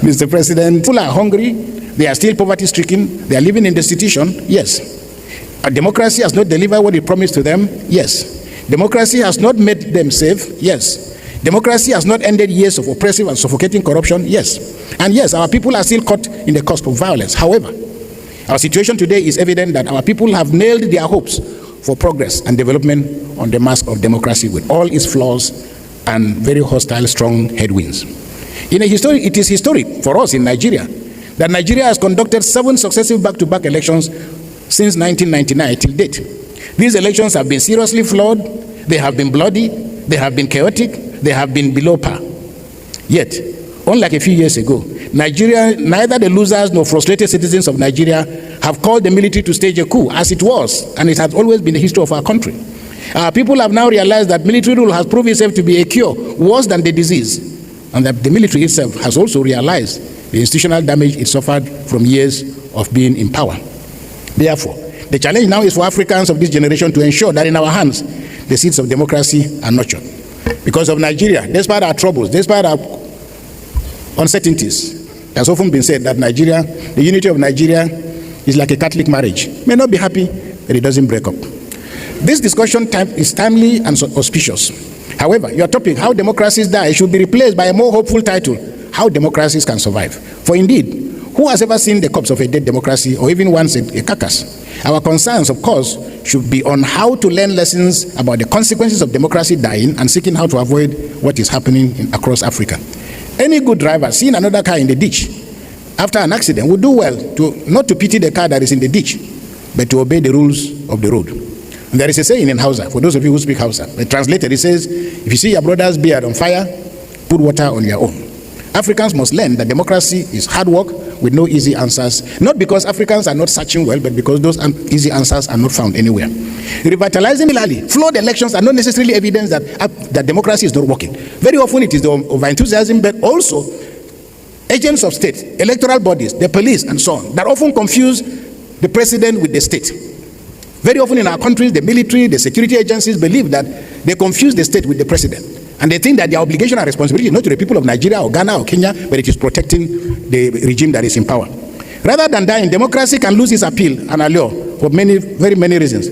Mr. President, people are hungry, they are still poverty-stricken, they are living in destitution, yes. A democracy has not delivered what it promised to them, yes. Democracy has not made them safe, yes. Democracy has not ended years of oppressive and suffocating corruption, yes. And yes, our people are still caught in the cusp of violence. However, our situation today is evident that our people have nailed their hopes for progress and development on the mask of democracy with all its flaws and very hostile, strong headwinds. It is historic for us in Nigeria that Nigeria has conducted 7 successive back-to-back elections since 1999 till date. These elections have been seriously flawed, they have been bloody, they have been chaotic, they have been below par. Yet, unlike a few years ago, Nigeria, neither the losers nor frustrated citizens of Nigeria have called the military to stage a coup, as it was, and it has always been the history of our country. Our people have now realized that military rule has proved itself to be a cure worse than the disease, and that the military itself has also realized the institutional damage it suffered from years of being in power. Therefore, the challenge now is for Africans of this generation to ensure that in our hands, the seeds of democracy are nurtured. Because of Nigeria, despite our troubles, despite our uncertainties, it has often been said that Nigeria, the unity of Nigeria is like a Catholic marriage. It may not be happy, but it doesn't break up. This discussion is timely and auspicious. However, your topic, how democracies die, should be replaced by a more hopeful title, how democracies can survive. For indeed, who has ever seen the corpse of a dead democracy, or even once a carcass? Our concerns, of course, should be on how to learn lessons about the consequences of democracy dying and seeking how to avoid what is happening across Africa. Any good driver seeing another car in the ditch after an accident would do well not to pity the car that is in the ditch, but to obey the rules of the road. And there is a saying in Hausa, for those of you who speak Hausa, translated, it says, if you see your brother's beard on fire, put water on your own. Africans must learn that democracy is hard work with no easy answers, not because Africans are not searching well, but because those easy answers are not found anywhere. Revitalizing flawed elections are not necessarily evidence that democracy is not working. Very often it is the over-enthusiasm, but also agents of state, electoral bodies, the police, and so on, that often confuse the president with the state. Very often in our countries, the military, the security agencies believe that they confuse the state with the president. And they think that their obligation and responsibility is not to the people of Nigeria or Ghana or Kenya, but it is protecting the regime that is in power. Rather than dying, democracy can lose its appeal and allure for very many reasons.